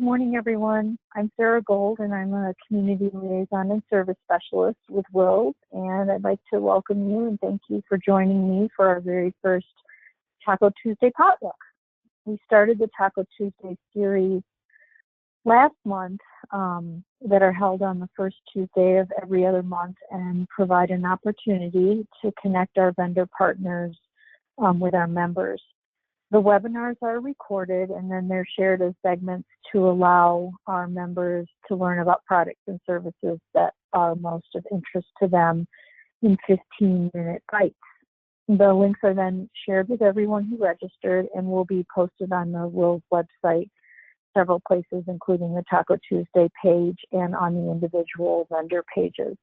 Good morning, everyone. I'm Sarah Gold, and I'm a Community Liaison and Service Specialist with Wills, and I'd like to welcome you and thank you for joining me for our very first Taco Tuesday potluck. We started the Taco Tuesday series last month that are held on the first Tuesday of every other month and provide an opportunity to connect our vendor partners with our members. The webinars are recorded and then they're shared as segments to allow our members to learn about products and services that are most of interest to them in 15-minute bites. The links are then shared with everyone who registered and will be posted on the Wills website several places, including the Taco Tuesday page and on the individual vendor pages.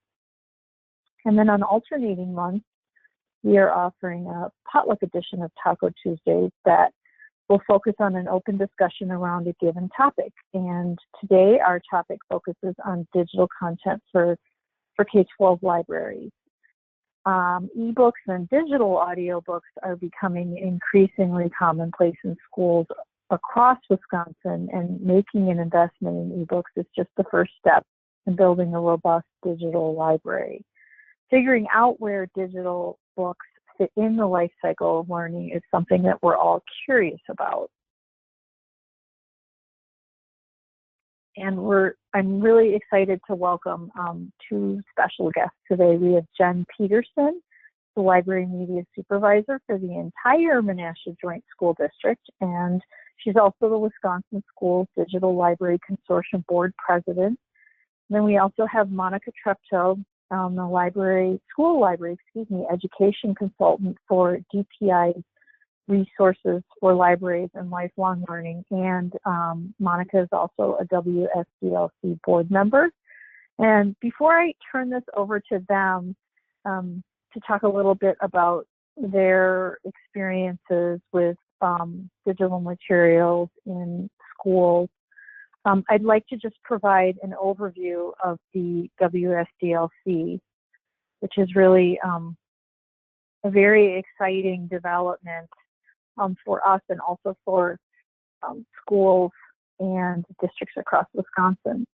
And then on alternating months, we are offering a potluck edition of Taco Tuesdays that will focus on an open discussion around a given topic. And today our topic focuses on digital content for K-12 libraries. Ebooks and digital audiobooks are becoming increasingly commonplace in schools across Wisconsin, and making an investment in ebooks is just the first step in building a robust digital library. Figuring out where digital books fit in the life cycle of learning is something that we're all curious about. And I'm really excited to welcome two special guests today. We have Jen Peterson, the Library Media Supervisor for the entire Menasha Joint School District, and she's also the Wisconsin Schools Digital Library Consortium Board President. And then we also have Monica Treptow, the school library education consultant for DPI's resources for libraries and lifelong learning. And Monica is also a WSDLC board member. And before I turn this over to them to talk a little bit about their experiences with digital materials in schools, I'd like to just provide an overview of the WSDLC, which is really a very exciting development for us and also for schools and districts across Wisconsin.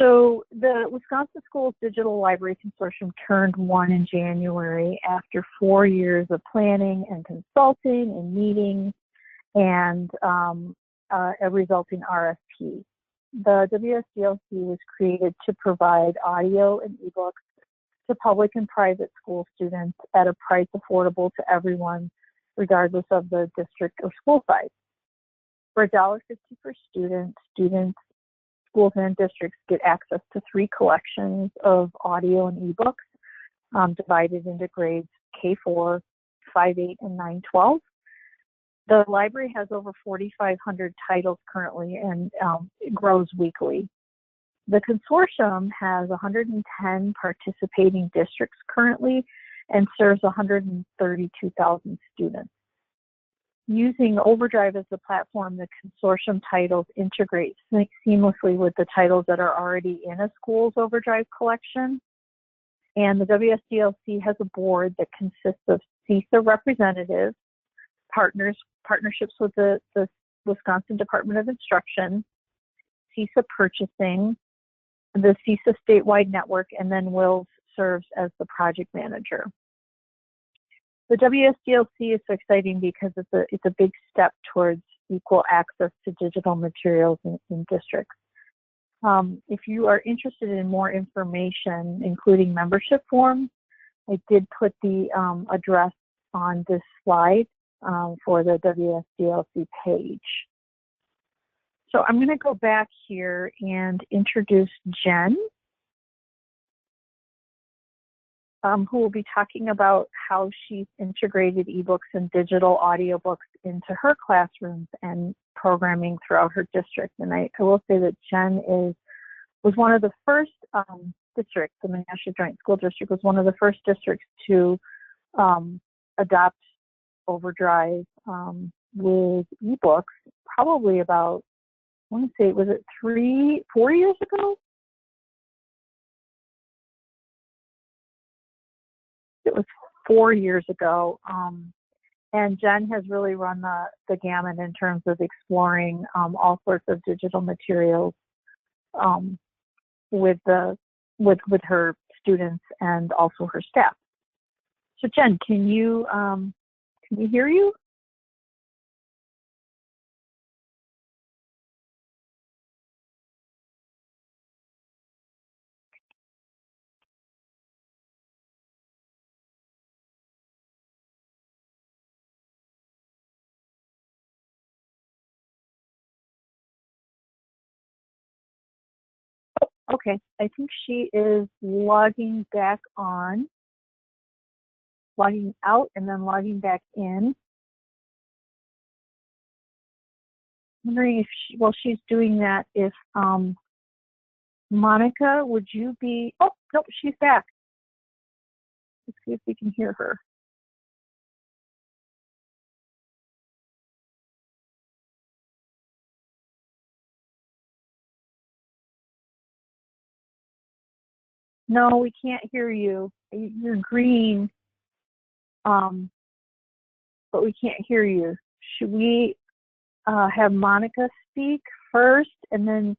So the Wisconsin Schools Digital Library Consortium turned 1 in January after 4 years of planning and consulting and meetings and a resulting RFP. The WSDLC was created to provide audio and ebooks to public and private school students at a price affordable to everyone, regardless of the district or school size. For $1.50 per student, schools and districts get access to 3 collections of audio and ebooks divided into grades K4, 5-8, and 9-12. The library has over 4,500 titles currently, and it grows weekly. The consortium has 110 participating districts currently and serves 132,000 students. Using Overdrive as the platform, the consortium titles integrate seamlessly with the titles that are already in a school's Overdrive collection. And the WSDLC has a board that consists of CISA representatives, partnerships with the Wisconsin Department of Instruction, CISA purchasing, the CISA statewide network, and then Wills serves as the project manager. The WSDLC is so exciting because it's a big step towards equal access to digital materials in districts. If you are interested in more information, including membership forms, I did put the address on this slide for the WSDLC page. So I'm going to go back here and introduce Jen, who will be talking about how she's integrated ebooks and digital audiobooks into her classrooms and programming throughout her district. And I will say that Jen was one of the first districts, the Menasha Joint School District was one of the first districts to adopt Overdrive with ebooks, probably about, I want to say, was it 4 years ago? It was 4 years ago. And Jen has really run the gamut in terms of exploring all sorts of digital materials with her students and also her staff. So Jen, can we hear you? Okay, I think she is logging back on, logging out and then logging back in. I'm wondering if while she's doing that, if Monica, would you be, oh, nope, she's back. Let's see if we can hear her. No, we can't hear you. You're green, but we can't hear you. Should we have Monica speak first, and then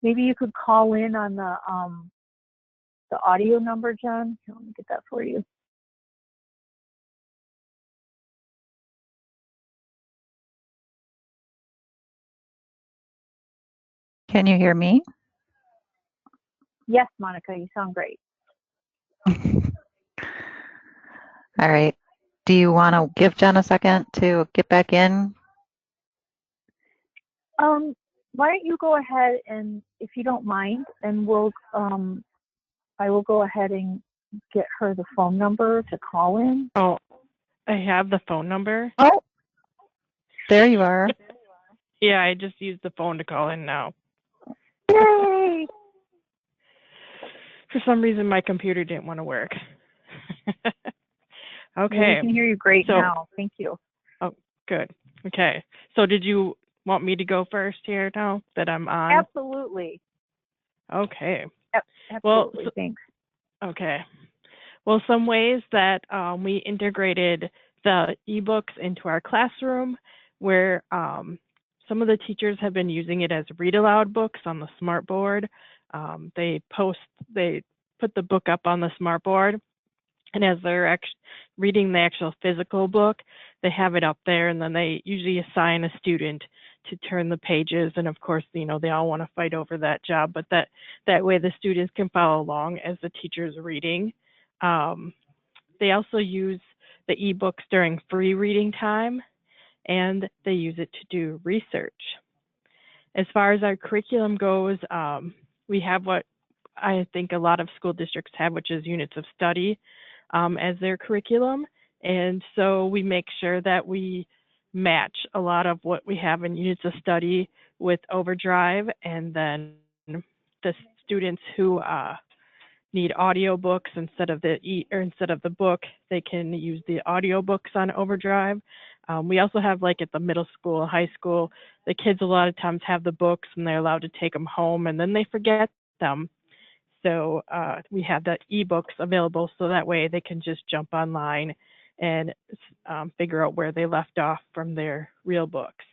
maybe you could call in on the audio number, John? Here, let me get that for you. Can you hear me? Yes, Monica, you sound great. All right. Do you want to give Jen a second to get back in? Why don't you go ahead and, if you don't mind, and I will go ahead and get her the phone number to call in. Oh, I have the phone number. Oh, there you are. Yeah, I just used the phone to call in now. Yay! For some reason, my computer didn't want to work. Okay. We can hear you great now. Thank you. Oh, good. Okay. So did you want me to go first here now that I'm on? Absolutely. Okay. Absolutely. Well, thanks. Okay. Well, some ways that we integrated the ebooks into our classroom, where some of the teachers have been using it as read aloud books on the smartboard. They put the book up on the smartboard, and as they're reading the actual physical book, they have it up there, and then they usually assign a student to turn the pages. And of course, they all want to fight over that job, but that way the students can follow along as the teacher's reading. They also use the ebooks during free reading time, and they use it to do research. As far as our curriculum goes, we have what I think a lot of school districts have, which is units of study as their curriculum. And so we make sure that we match a lot of what we have in units of study with Overdrive, and then the students who need audiobooks instead of the book, they can use the audiobooks on Overdrive. We also have, like at the middle school, high school, the kids a lot of times have the books and they're allowed to take them home and then they forget them. So we have the ebooks available so that way they can just jump online and figure out where they left off from their real books.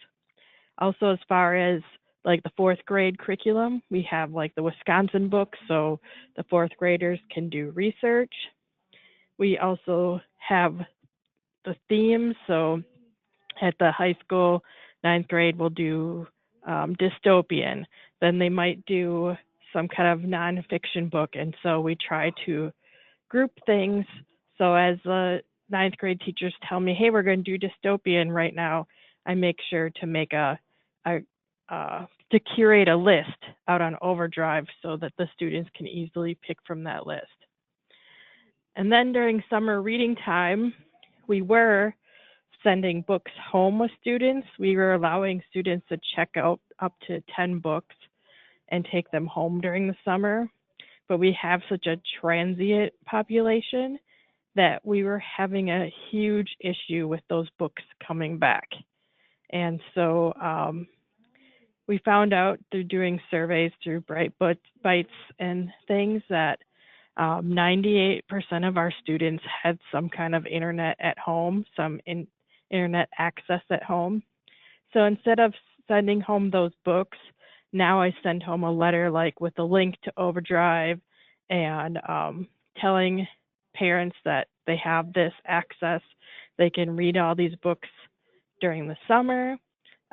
Also, as far as like the fourth grade curriculum, we have like the Wisconsin books, so the fourth graders can do research. We also have the themes, so at the high school, ninth grade, we'll do dystopian. Then they might do some kind of nonfiction book, and so we try to group things. So as the ninth grade teachers tell me, hey, we're going to do dystopian right now, I make sure to make to curate a list out on Overdrive so that the students can easily pick from that list. And then during summer reading time, we were sending books home with students. We were allowing students to check out up to 10 books and take them home during the summer. But we have such a transient population that we were having a huge issue with those books coming back. And so we found out through doing surveys through Bright Bites and things that 98% of our students had some kind of internet at home, some internet access at home. So instead of sending home those books, now I send home a letter like with a link to Overdrive and telling parents that they have this access. They can read all these books during the summer.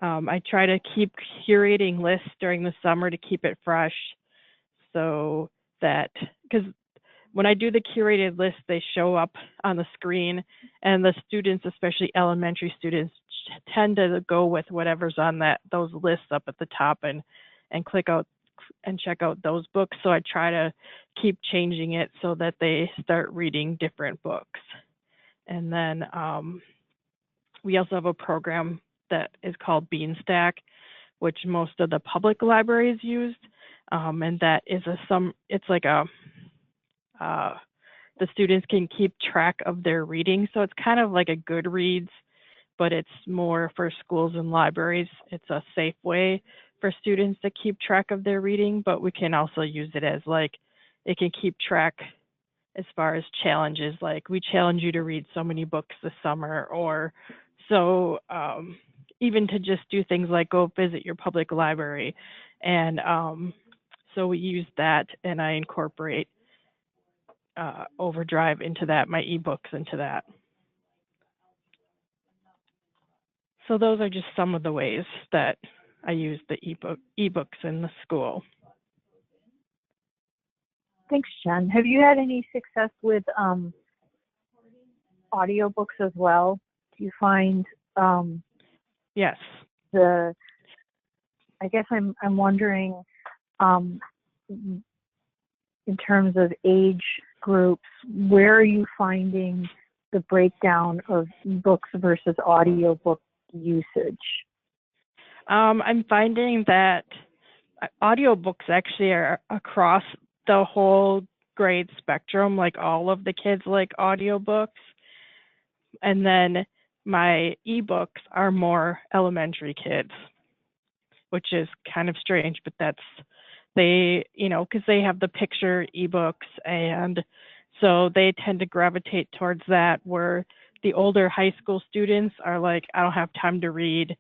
I try to keep curating lists during the summer to keep it fresh, so that, because when I do the curated list, they show up on the screen, and the students, especially elementary students, tend to go with whatever's on those lists up at the top and click out and check out those books. So I try to keep changing it so that they start reading different books. And then we also have a program that is called Beanstack, which most of the public libraries use, and that is it's like the students can keep track of their reading. So it's kind of like a Goodreads, but it's more for schools and libraries. It's a safe way for students to keep track of their reading, but we can also use it as it can keep track as far as challenges, like we challenge you to read so many books this summer, or so even to just do things like go visit your public library. And so we use that, and I incorporate Overdrive into that, my ebooks into that. So those are just some of the ways that I use the ebooks in the school. Thanks, Jen. Have you had any success with audiobooks as well? Do you find Yes. I guess I'm wondering in terms of age groups, where are you finding the breakdown of ebooks versus audiobook usage? I'm finding that audiobooks actually are across the whole grade spectrum, like all of the kids like audiobooks. And then my ebooks are more elementary kids, which is kind of strange, but because they have the picture ebooks, and so they tend to gravitate towards that, where the older high school students are like, I don't have time to read.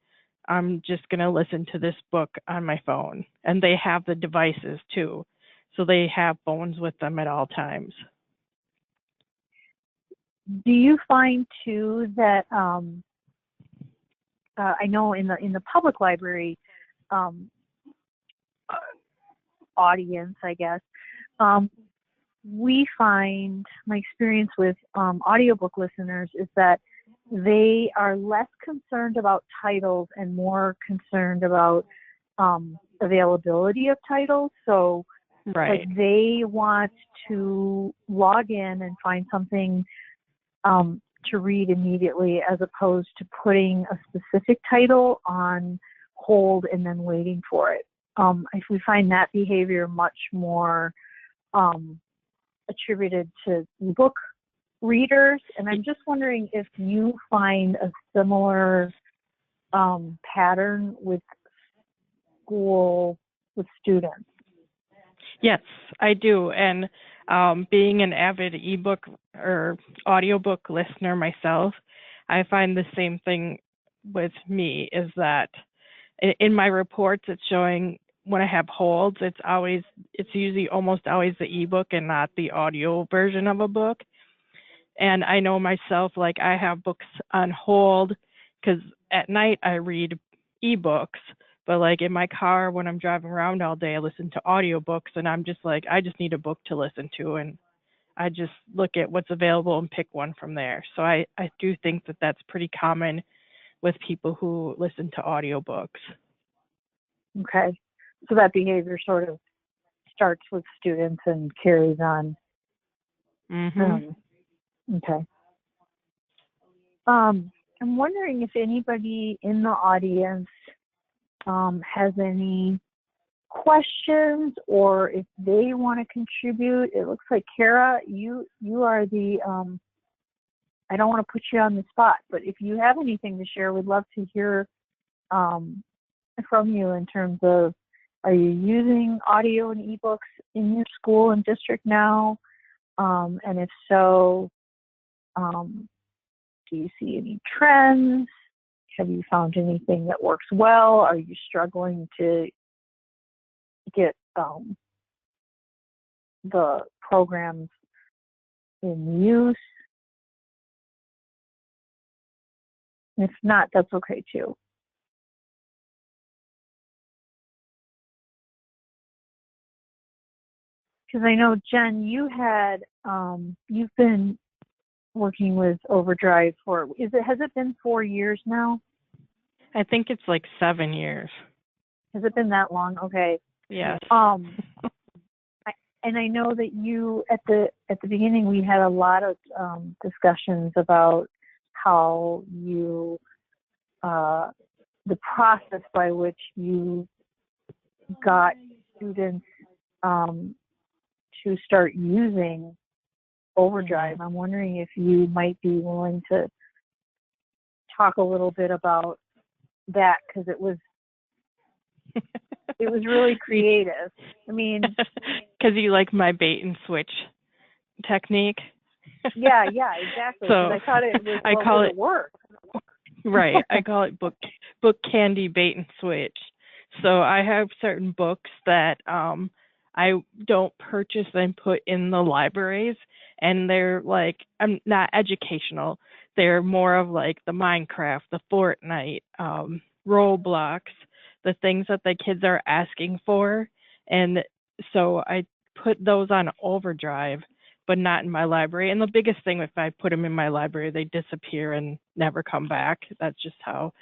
I'm just going to listen to this book on my phone. And they have the devices too. So they have phones with them at all times. Do you find too that I know in the public library audience, I guess, we find, my experience with audiobook listeners is that they are less concerned about titles and more concerned about availability of titles. So right. Like they want to log in and find something to read immediately, as opposed to putting a specific title on hold and then waiting for it. If we find that behavior much more attributed to ebook readers, and I'm just wondering if you find a similar pattern with students. Yes, I do. And being an avid ebook or audiobook listener myself, I find the same thing with me, is that in my reports, it's showing when I have holds, it's usually almost always the ebook and not the audio version of a book. And I know myself, like I have books on hold because at night I read ebooks, but like in my car when I'm driving around all day, I listen to audiobooks, and I'm just like, I just need a book to listen to, and I just look at what's available and pick one from there. So I do think that that's pretty common with people who listen to audiobooks. Okay. So that behavior sort of starts with students and carries on. Mm-hmm. Okay. I'm wondering if anybody in the audience has any questions, or if they want to contribute. It looks like Kara, you are the, I don't want to put you on the spot, but if you have anything to share, we'd love to hear from you in terms of, are you using audio and ebooks in your school and district now? And if so, Do you see any trends? Have you found anything that works well? Are you struggling to get the programs in use? If not, that's okay too. Because I know, Jen, you've been working with Overdrive has it been 4 years now? I think it's like 7 years. Has it been that long? Okay. Yes. And I know that you, at the beginning, we had a lot of discussions about how you, the process by which you got students to start using Overdrive. I'm wondering if you might be willing to talk a little bit about that, because it was really creative. I mean, because you like my bait and switch technique. yeah, exactly. So I thought it was. I call it work. Right. I call it book candy bait and switch. So I have certain books that I don't purchase and put in the libraries, and they're like, I'm not educational. They're more of like the Minecraft, the Fortnite, Roblox, the things that the kids are asking for. And so I put those on Overdrive, but not in my library. And the biggest thing, if I put them in my library, they disappear and never come back. That's just how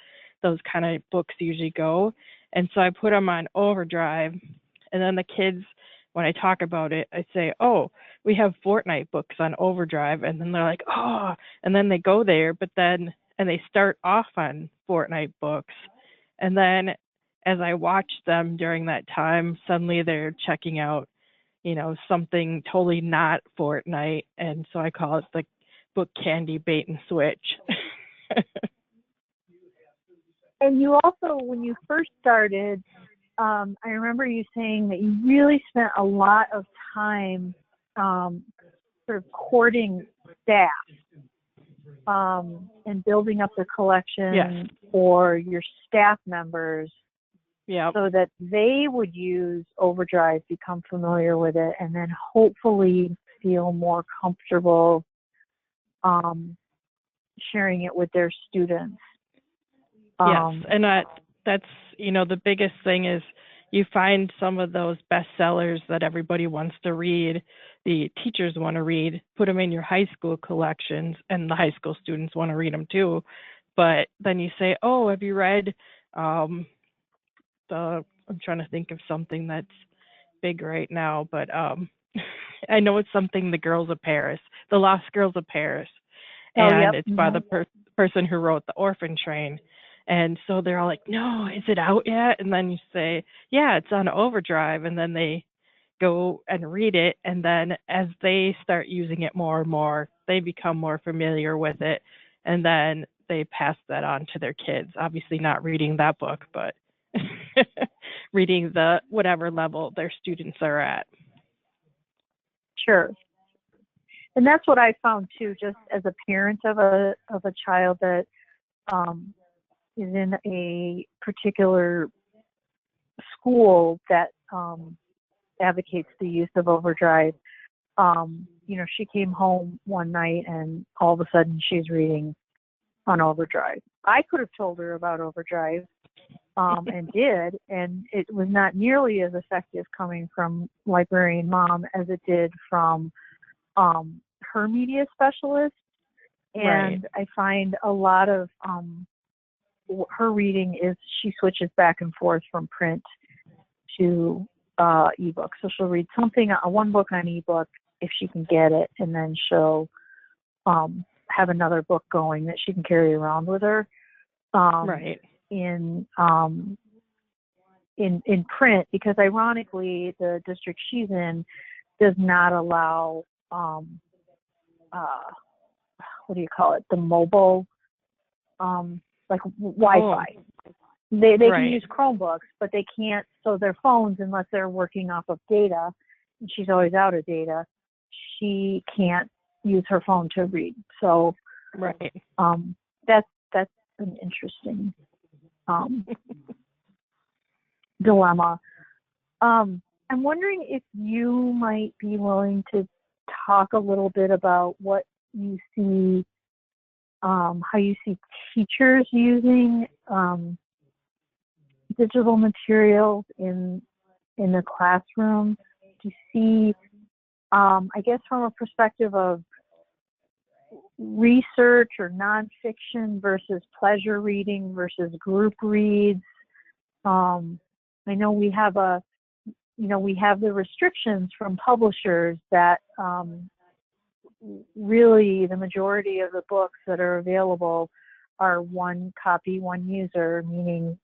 those kind of books usually go. And so I put them on Overdrive, and then the kids, when I talk about it, I say, oh, we have Fortnite books on Overdrive. And then they're like, oh, and then they go there, and they start off on Fortnite books. And then as I watch them during that time, suddenly they're checking out, something totally not Fortnite. And so I call it the book candy bait and switch. And you also, when you first started, I remember you saying that you really spent a lot of time sort of courting staff and building up the collection for your staff members, so that they would use Overdrive, become familiar with it, and then hopefully feel more comfortable sharing it with their students. Yes, and that's, the biggest thing is you find some of those bestsellers that everybody wants to read, the teachers want to read, put them in your high school collections, and the high school students want to read them too. But then you say, oh, have you read I'm trying to think of something that's big right now, but I know it's something, The Girls of Paris, The Lost Girls of Paris. And it's by the person who wrote The Orphan Train. And so they're all like, no, is it out yet? And then you say, yeah, it's on Overdrive. And then they go and read it. And then as they start using it more and more, they become more familiar with it. And then they pass that on to their kids. Obviously not reading that book, but reading the whatever level their students are at. Sure. And that's what I found too, just as a parent of a child that is in a particular school that advocates the use of Overdrive. She came home one night and all of a sudden she's reading on Overdrive. I could have told her about Overdrive and did, and it was not nearly as effective coming from librarian mom as it did from her media specialist. And I find a lot of her reading is she switches back and forth from print to ebook. So she'll read one book on ebook if she can get it, and then she'll have another book going that she can carry around with her. In print, because ironically the district she's in does not allow what do you call it, the mobile like Wi-Fi. They can use Chromebooks, but they can't, so their phones, unless they're working off of data, and she's always out of data, she can't use her phone to read. So Right. That's an interesting dilemma. I'm wondering if you might be willing to talk a little bit about what you see, how you see teachers using digital materials in the classroom. Do you see, I guess, from a perspective of research or nonfiction versus pleasure reading versus group reads? I know we have the restrictions from publishers that really the majority of the books that are available are one copy, one user, meaning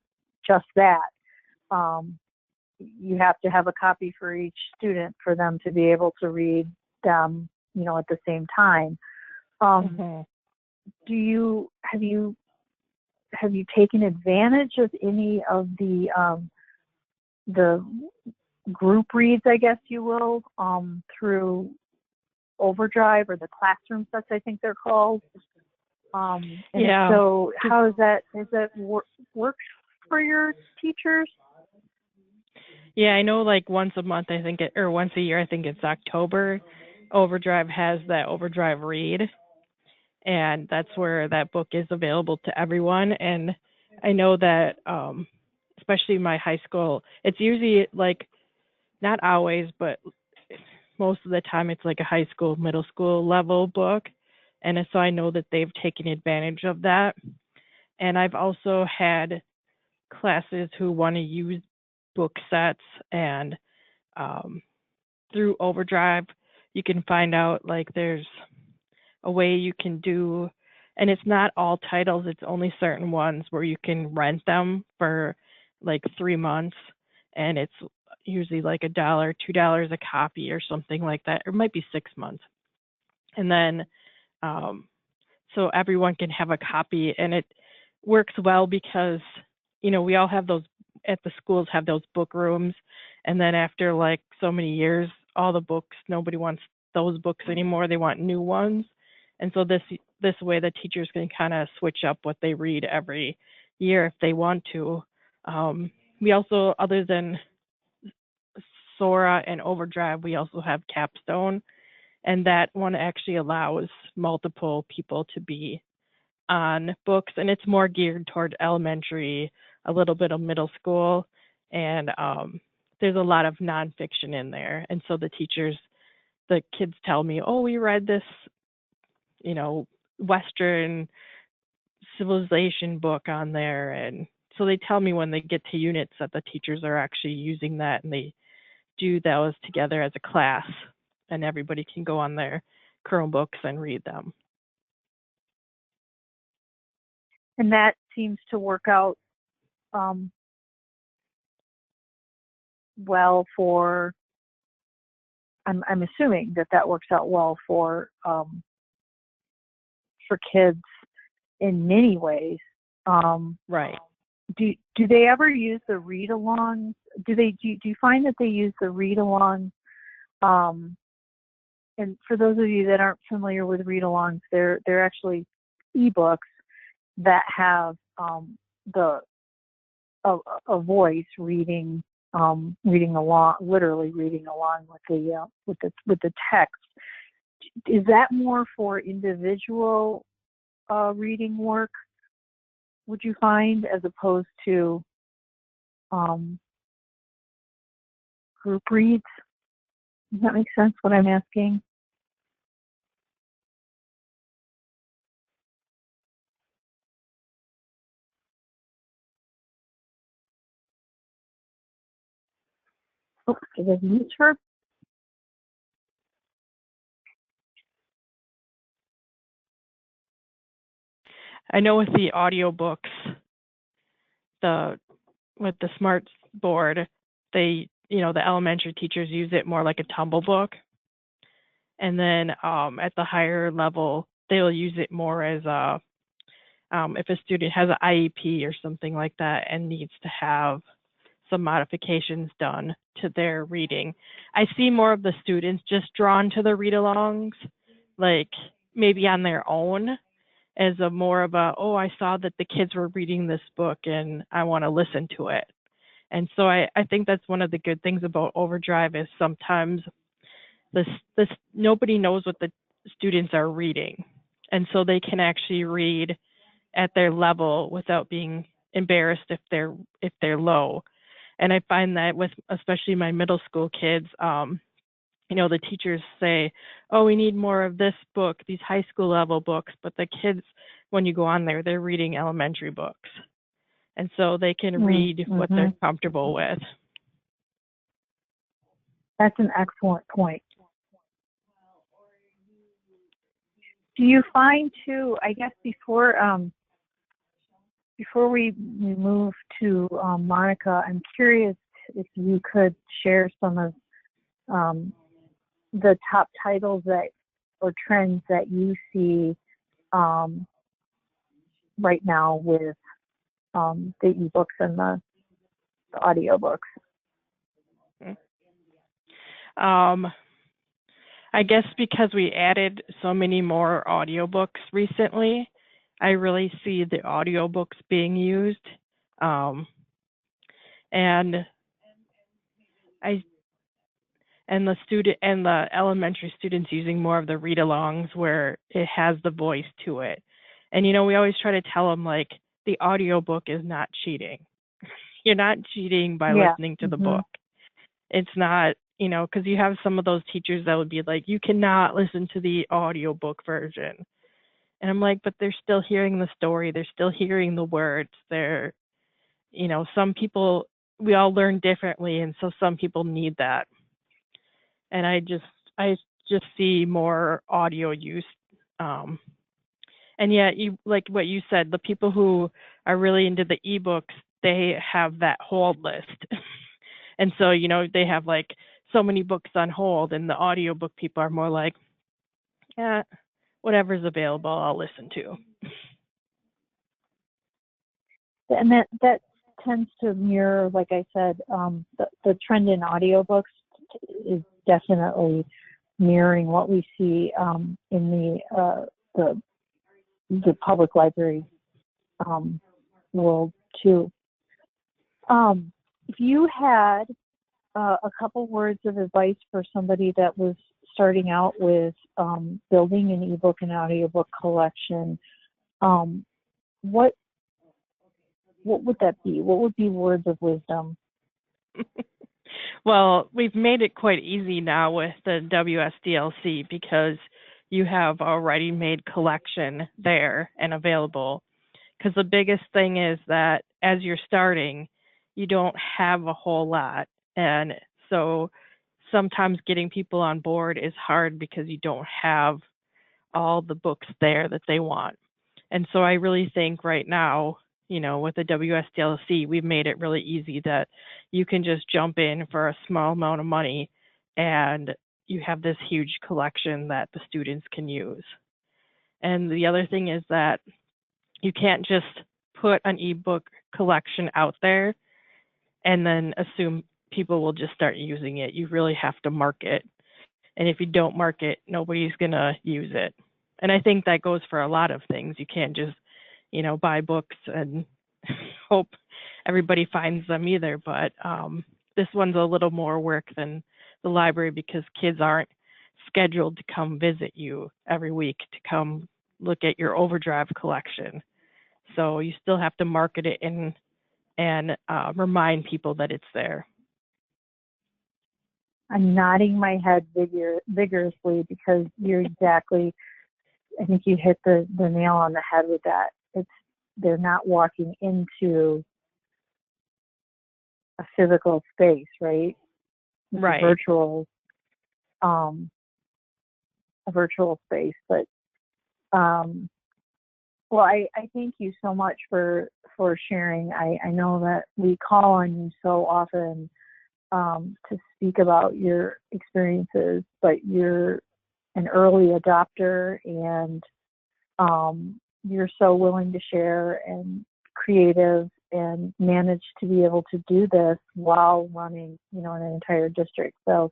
just that. You have to have a copy for each student for them to be able to read them, at the same time. Have you taken advantage of any of the group reads, I guess you will, through Overdrive or the classroom sets, I think they're called? Yeah. So how is that work for your teachers? Yeah, I know like once a month, or once a year, I think it's October, Overdrive has that Overdrive read. And that's where that book is available to everyone. And I know that, especially my high school, it's usually like, not always, but most of the time it's like a high school, middle school level book. And so I know that they've taken advantage of that. And I've also had classes who want to use book sets, and through Overdrive, you can find out like there's a way you can do, and it's not all titles, it's only certain ones where you can rent them for like 3 months, and it's usually like $1, $2 a copy or something like that. Or it might be 6 months. And then so everyone can have a copy, and it works well because we all have those at the schools, have those book rooms, and then after like so many years, all the books, nobody wants those books anymore, they want new ones. And so this way the teachers can kind of switch up what they read every year if they want to. We also, other than Sora and Overdrive, we also have Capstone, and that one actually allows multiple people to be on books, and it's more geared toward elementary, a little bit of middle school, and there's a lot of nonfiction in there. And so the kids tell me, oh, we read this, Western civilization book on there. And so they tell me when they get to units that the teachers are actually using that, and they do those together as a class, and everybody can go on their Chromebooks and read them. And that seems to work out well for, I'm assuming that works out well for kids in many ways. Right. Do they ever use the read alongs? Do you find that they use the read alongs? And for those of you that aren't familiar with read alongs, they're actually ebooks that have a voice reading along, literally reading along with the text. Is that more for individual reading work, would you find, as opposed to group reads? Does that make sense, what I'm asking? Oh, did I mute her? I know with the audiobooks, with the smart board, the elementary teachers use it more like a tumble book. And then at the higher level, they'll use it more as if a student has an IEP or something like that and needs to have some modifications done to their reading. I see more of the students just drawn to the read-alongs, like maybe on their own, as a more of a, oh, I saw that the kids were reading this book and I want to listen to it. And so I think that's one of the good things about Overdrive is sometimes this nobody knows what the students are reading. And so they can actually read at their level without being embarrassed if they're low. And I find that with especially my middle school kids, the teachers say, oh, we need more of this book, these high school level books, but the kids, when you go on there, they're reading elementary books. And so they can read what they're comfortable with. That's an excellent point. Do you find too, I guess before we move to Monica, I'm curious if you could share some of the top titles or trends that you see right now with the ebooks and the audiobooks. I guess because we added so many more audiobooks recently, I really see the audiobooks being used. And the elementary students using more of the read-alongs where it has the voice to it. And we always try to tell them like the audiobook is not cheating. You're not cheating by listening to the book. It's not, because you have some of those teachers that would be like, you cannot listen to the audiobook version. And I'm like, but they're still hearing the story. They're still hearing the words. They're, some people, we all learn differently. And so some people need that. And I just see more audio use. And yet, like what you said, the people who are really into the ebooks, they have that hold list. And so, they have like so many books on hold, and the audiobook people are more like, yeah, whatever's available, I'll listen to. And that tends to mirror, like I said, the trend in audiobooks is definitely mirroring what we see in the public library world too. If you had a couple words of advice for somebody that was starting out with building an ebook and audiobook collection, what would that be? What would be words of wisdom? Well, we've made it quite easy now with the WSDLC because you have a ready-made collection there and available. Because the biggest thing is that as you're starting, you don't have a whole lot. And so sometimes getting people on board is hard because you don't have all the books there that they want. And so I really think right now, with the WSDLC, we've made it really easy that you can just jump in for a small amount of money and you have this huge collection that the students can use. And the other thing is that you can't just put an ebook collection out there and then assume people will just start using it. You really have to market. And if you don't market, nobody's going to use it. And I think that goes for a lot of things. You can't just, buy books and hope everybody finds them either. But this one's a little more work than the library because kids aren't scheduled to come visit you every week to come look at your Overdrive collection. So you still have to market it and remind people that it's there. I'm nodding my head vigorously because you're exactly, I think you hit the nail on the head with that. They're not walking into a physical space, right? It's right. A virtual space. But well, I thank you so much for sharing. I know that we call on you so often to speak about your experiences, but you're an early adopter and you're so willing to share and creative and manage to be able to do this while running, an entire district. So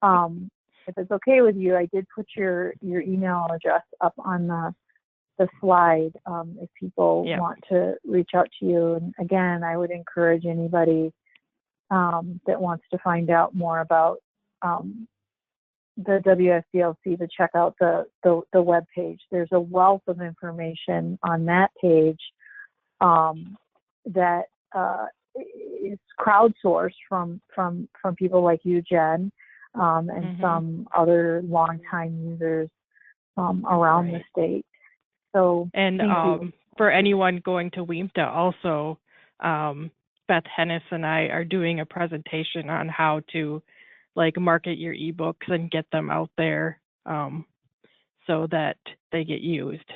if it's okay with you, I did put your email address up on the slide if people Yep. want to reach out to you. And again, I would encourage anybody that wants to find out more about the WSDLC to check out the web page. There's a wealth of information on that page that is crowdsourced from people like you, Jen, and some other longtime users around the state. So, and for anyone going to WIMTA, also, Beth Hennis and I are doing a presentation on how to market your ebooks and get them out there so that they get used.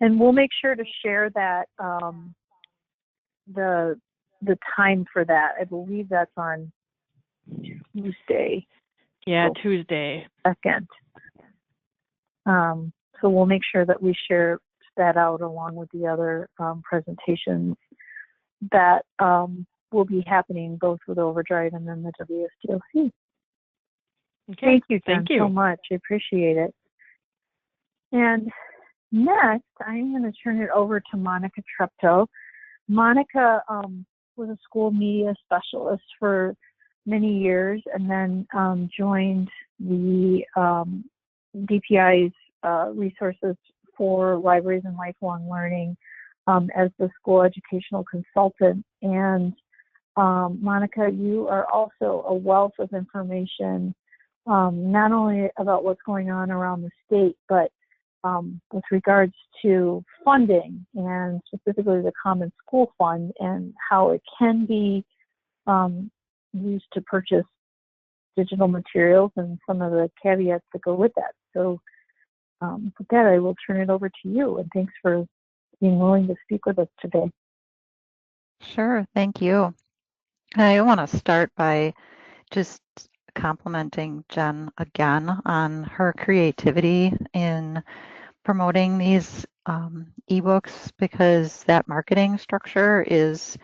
And we'll make sure to share that the time for that. I believe that's on Tuesday. Yeah, Tuesday 2nd. So we'll make sure that we share that out along with the other presentations that will be happening both with Overdrive and then the WSDLC. Okay. Thank you, Jen, Thank you so much. I appreciate it. And next, I'm going to turn it over to Monica Treptow. Monica was a school media specialist for many years and then joined the DPI's resources for libraries and lifelong learning as the school educational consultant. And Monica, you are also a wealth of information, not only about what's going on around the state, but with regards to funding and specifically the Common School Fund and how it can be used to purchase digital materials and some of the caveats that go with that. So with that, I will turn it over to you, and thanks for being willing to speak with us today. Sure, thank you. I want to start by just complimenting Jen again on her creativity in promoting these ebooks, because that marketing structure is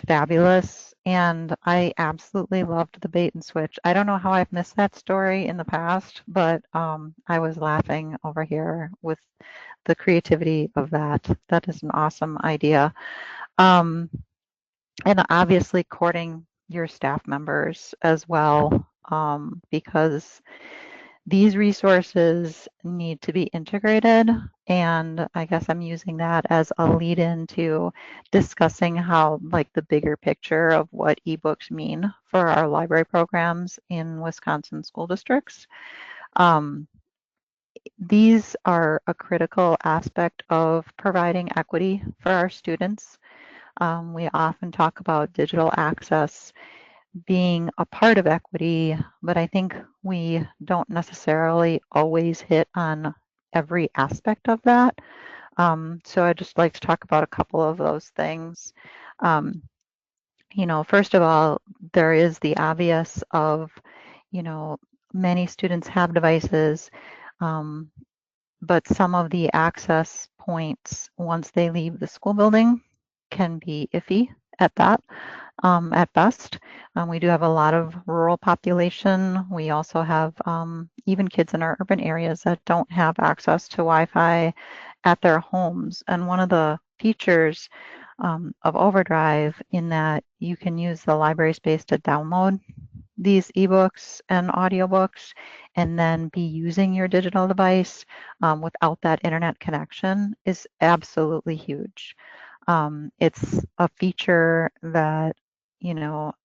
fabulous, and I absolutely loved the bait and switch. I don't know how I've missed that story in the past, but I was laughing over here with the creativity of that. That is an awesome idea. And obviously courting your staff members as well, because these resources need to be integrated, and I guess I'm using that as a lead into discussing how the bigger picture of what ebooks mean for our library programs in Wisconsin school districts. These are a critical aspect of providing equity for our students. We often talk about digital access being a part of equity, but I think we don't necessarily always hit on every aspect of that. So I'd just like to talk about a couple of those things. First of all, there is the obvious of, many students have devices, but some of the access points once they leave the school building can be iffy at that. At best. We do have a lot of rural population. We also have even kids in our urban areas that don't have access to Wi-Fi at their homes. And one of the features of Overdrive in that you can use the library space to download these ebooks and audiobooks and then be using your digital device without that internet connection is absolutely huge. It's a feature that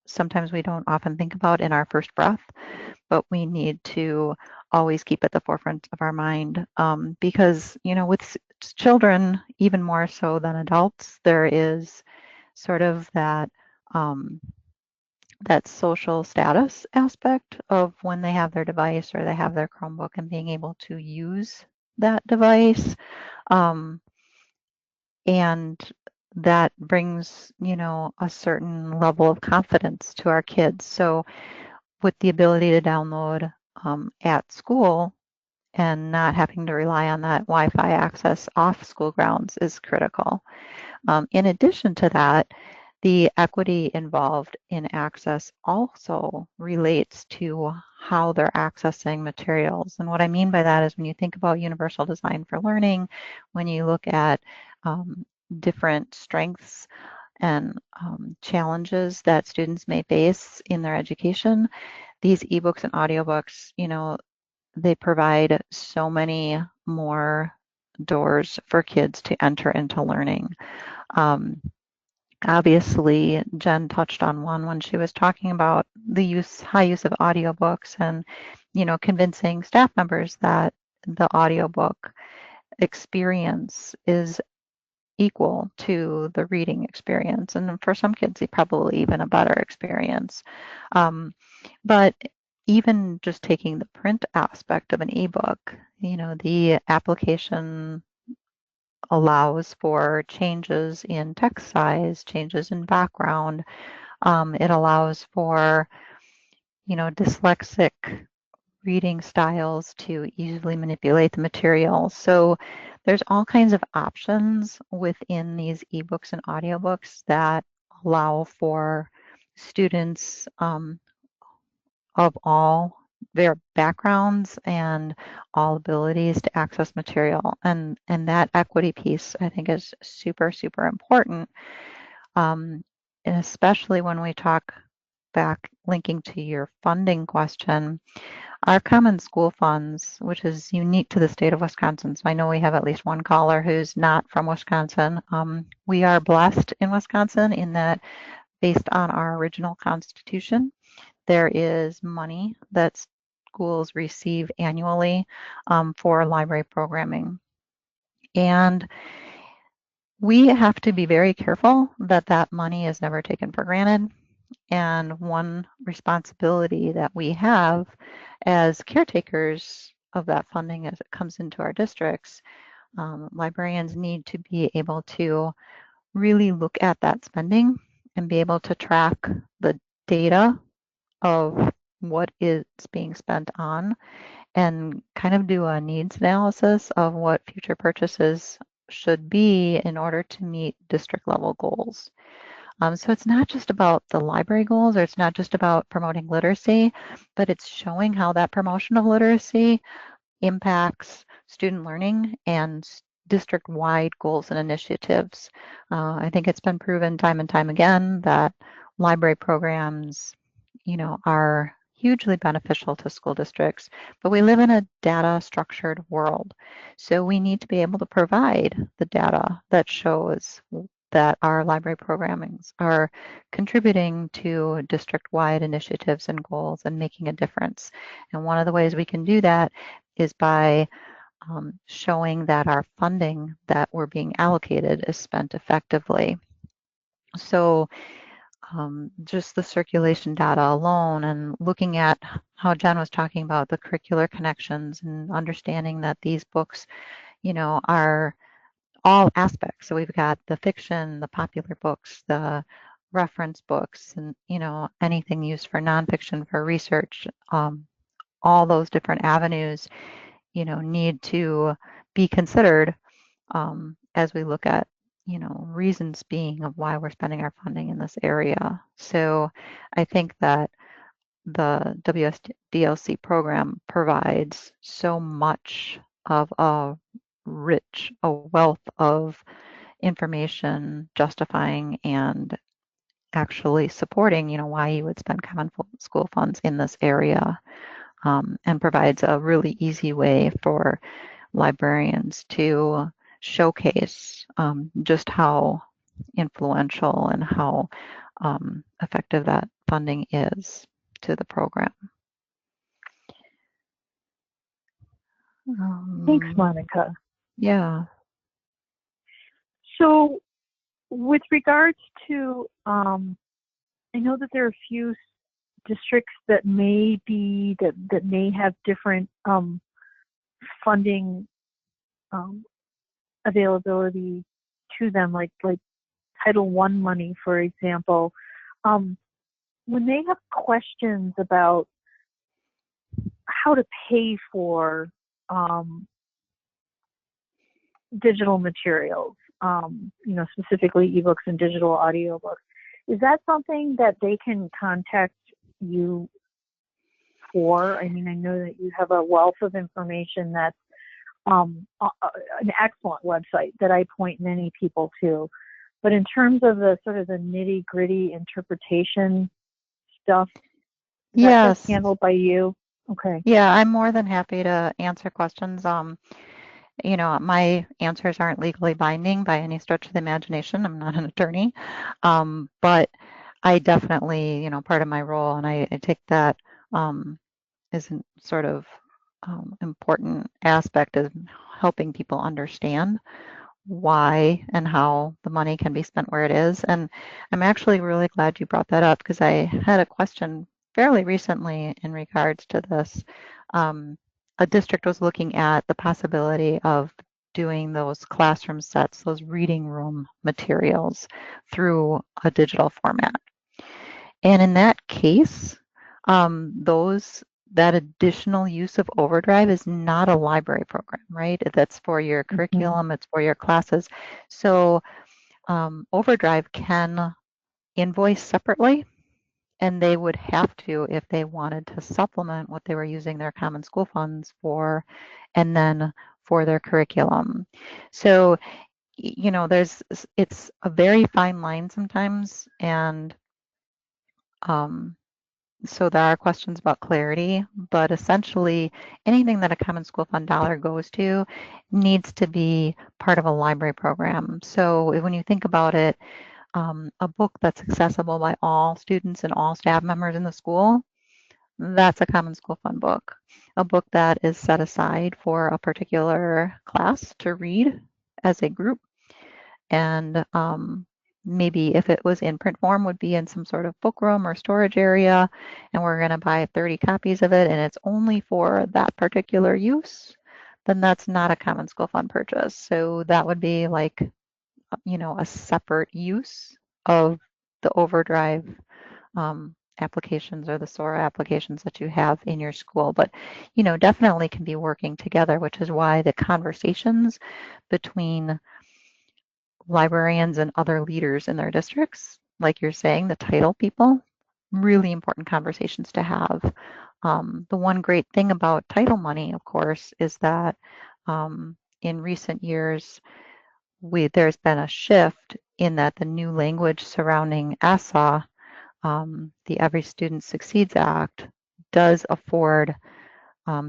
sometimes we don't often think about in our first breath, but we need to always keep at the forefront of our mind because, with children, even more so than adults, there is sort of that social status aspect of when they have their device or they have their Chromebook and being able to use that device. And that brings, a certain level of confidence to our kids. So with the ability to download at school and not having to rely on that Wi-Fi access off school grounds is critical. In addition to that, the equity involved in access also relates to how they're accessing materials. And what I mean by that is when you think about universal design for learning, when you look at different strengths and challenges that students may face in their education, these ebooks and audiobooks, they provide so many more doors for kids to enter into learning. Obviously, Jen touched on one when she was talking about the high use of audiobooks and, convincing staff members that the audiobook experience is equal to the reading experience. And for some kids, probably even a better experience. But even just taking the print aspect of an ebook, the application allows for changes in text size, changes in background. It allows for, dyslexic reading styles to easily manipulate the material. So there's all kinds of options within these ebooks and audiobooks that allow for students of all their backgrounds and all abilities to access material. And that equity piece, I think, is super, super important. And especially when we talk back, linking to your funding question, our Common School Funds, which is unique to the state of Wisconsin, so I know we have at least one caller who's not from Wisconsin. We are blessed in Wisconsin in that, based on our original Constitution, there is money that schools receive annually for library programming. And we have to be very careful that that money is never taken for granted. And one responsibility that we have as caretakers of that funding as it comes into our districts, librarians need to be able to really look at that spending and be able to track the data of what is being spent on and kind of do a needs analysis of what future purchases should be in order to meet district level goals. So it's not just about the library goals, or it's not just about promoting literacy, but it's showing how that promotion of literacy impacts student learning and district-wide goals and initiatives. I think it's been proven time and time again that library programs, are hugely beneficial to school districts, but we live in a data-structured world. So we need to be able to provide the data that shows that our library programmings are contributing to district-wide initiatives and goals and making a difference. And one of the ways we can do that is by showing that our funding that we're being allocated is spent effectively. So just the circulation data alone, and looking at how Jen was talking about the curricular connections and understanding that these books, are all aspects. So we've got the fiction, the popular books, the reference books, and, anything used for nonfiction, for research, all those different avenues, need to be considered as we look at, reasons being of why we're spending our funding in this area. So I think that the WSDLC program provides so much of a wealth of information justifying and actually supporting, why you would spend common school funds in this area, and provides a really easy way for librarians to showcase just how influential and how effective that funding is to the program. Thanks, Monica. Yeah. So with regards to, I know that there are a few districts that may have different funding availability to them, like Title I money, for example. When they have questions about how to pay for digital materials, specifically ebooks and digital audiobooks, is that something that they can contact you for? I mean, I know that you have a wealth of information that's an excellent website that I point many people to. But in terms of the sort of the nitty-gritty interpretation stuff, that's Yes. handled by you? Okay. Yeah, I'm more than happy to answer questions. My answers aren't legally binding by any stretch of the imagination. I'm not an attorney. But I definitely, part of my role, and I take that as a sort of important aspect of helping people understand why and how the money can be spent where it is. And I'm actually really glad you brought that up, because I had a question fairly recently in regards to this. A district was looking at the possibility of doing those classroom sets, those reading room materials, through a digital format. And in that case, that additional use of Overdrive is not a library program, right? That's for your curriculum, it's for your classes. So Overdrive can invoice separately, and they would have to if they wanted to supplement what they were using their common school funds for, and then for their curriculum. So, it's a very fine line sometimes, and so there are questions about clarity, but essentially anything that a common school fund dollar goes to needs to be part of a library program. So when you think about it, a book that's accessible by all students and all staff members in the school, that's a common school fund book. A book that is set aside for a particular class to read as a group, and maybe if it was in print form would be in some sort of book room or storage area, and we're going to buy 30 copies of it and it's only for that particular use, then that's not a common school fund purchase. So that would be like, a separate use of the Overdrive applications or the Sora applications that you have in your school. But, definitely can be working together, which is why the conversations between librarians and other leaders in their districts, like you're saying, the title people, really important conversations to have. The one great thing about title money, of course, is that in recent years, there's been a shift in that the new language surrounding ESSA, the Every Student Succeeds Act, does afford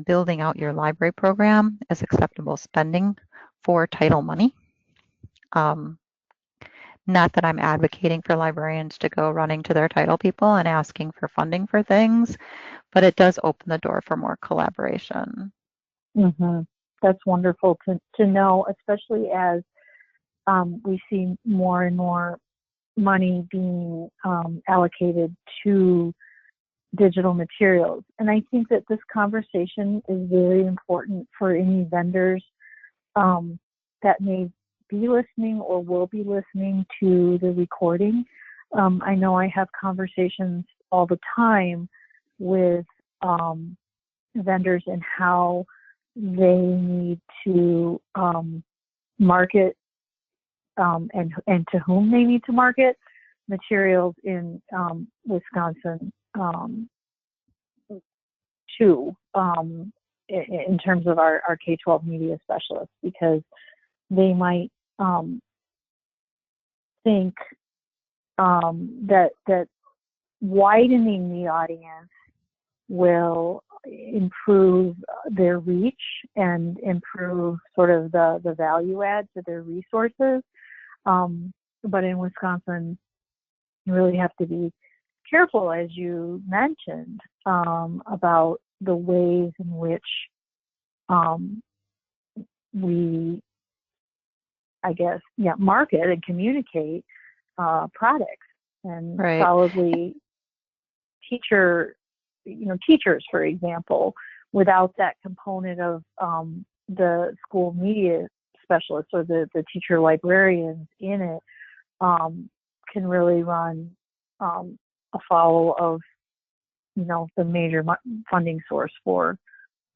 building out your library program as acceptable spending for title money. Not that I'm advocating for librarians to go running to their title people and asking for funding for things, but it does open the door for more collaboration. That's wonderful to know, especially as we see more and more money being allocated to digital materials. And I think that this conversation is very important for any vendors that may be listening or will be listening to the recording. I know I have conversations all the time with vendors and how they need to market and to whom they need to market materials in Wisconsin too, in terms of our K-12 media specialists, because they might think that widening the audience will improve their reach and improve sort of the value add to their resources. But in Wisconsin, you really have to be careful, as you mentioned, about the ways in which we, I guess, market and communicate products. And Right. probably teachers, for example, without that component of the school media specialists or the teacher librarians in it, can really run afoul of, the major funding source for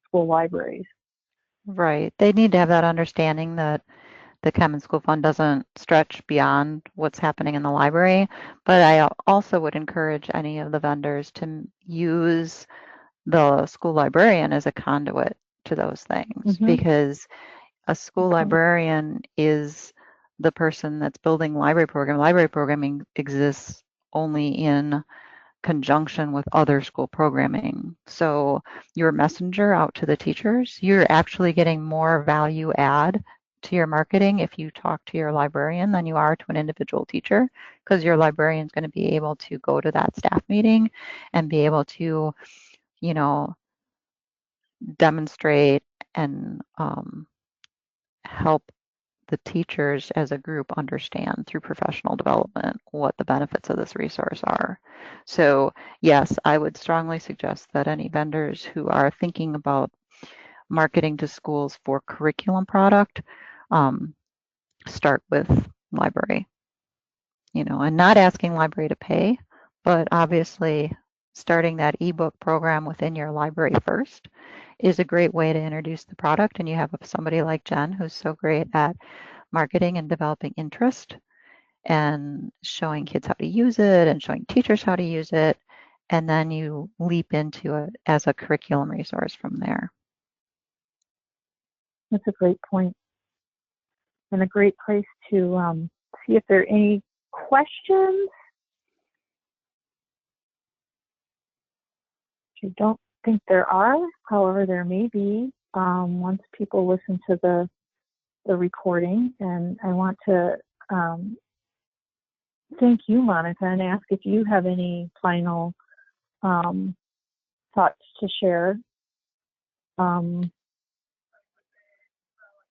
school libraries. Right. They need to have that understanding that the Common School Fund doesn't stretch beyond what's happening in the library, but I also would encourage any of the vendors to use the school librarian as a conduit to those things, because a school librarian is the person that's building library program. Library programming exists only in conjunction with other school programming. So your messenger out to the teachers, you're actually getting more value add to your marketing if you talk to your librarian than you are to an individual teacher, because your librarian is going to be able to go to that staff meeting and be able to, you know, demonstrate and help the teachers as a group understand through professional development what the benefits of this resource are. So yes, I would strongly suggest that any vendors who are thinking about marketing to schools for curriculum product start with library, you know, and not asking library to pay, but obviously starting that ebook program within your library first is a great way to introduce the product. And you have somebody like Jen who's so great at marketing and developing interest and showing kids how to use it and showing teachers how to use it. And then you leap into it as a curriculum resource from there. That's a great point, and a great place to see if there are any questions. I don't think there are. However, there may be once people listen to the recording. And I want to thank you, Monica, and ask if you have any final thoughts to share.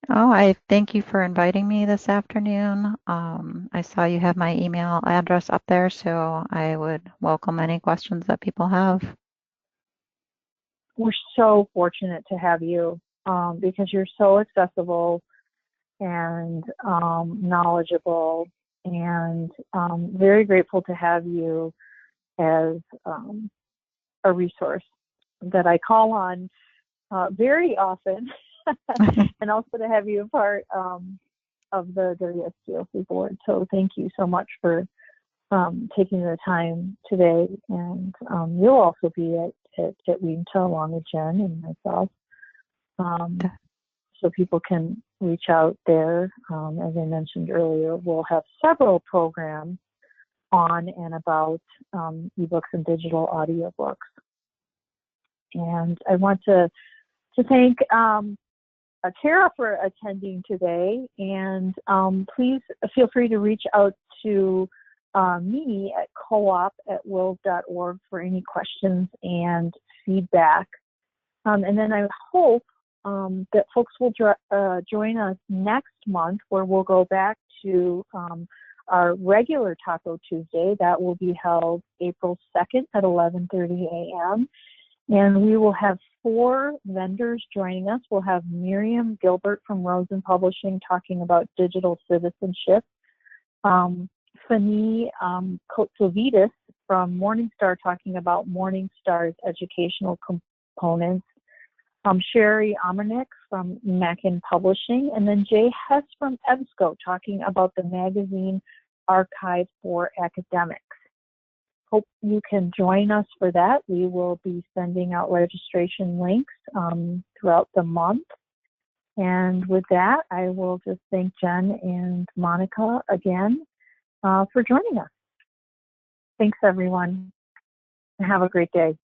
I thank you for inviting me this afternoon. I saw you have my email address up there, so I would welcome any questions that people have. We're so fortunate to have you because you're so accessible and knowledgeable, and very grateful to have you as a resource that I call on very often, and also to have you a part of the WSGLC board. So thank you so much for taking the time today, and you'll also be at WINTA along with Jen and myself, so people can reach out there. As I mentioned earlier, we'll have several programs on and about ebooks and digital audiobooks. And I want to thank Tara for attending today, and please feel free to reach out to me at coop@wills.org for any questions and feedback. And then I hope that folks will join us next month, where we'll go back to our regular Taco Tuesday. That will be held April 2nd at 11:30 a.m. And we will have 4 vendors joining us. We'll have Miriam Gilbert from Rosen Publishing talking about digital citizenship. Fanny Kotsovidis from Morningstar talking about Morningstar's educational components. Sherry Amernick from Mackin Publishing, and then Jay Hess from EBSCO talking about the magazine archive for academics. Hope you can join us for that. We will be sending out registration links throughout the month. And with that, I will just thank Jen and Monica again for joining us. Thanks, everyone, and have a great day.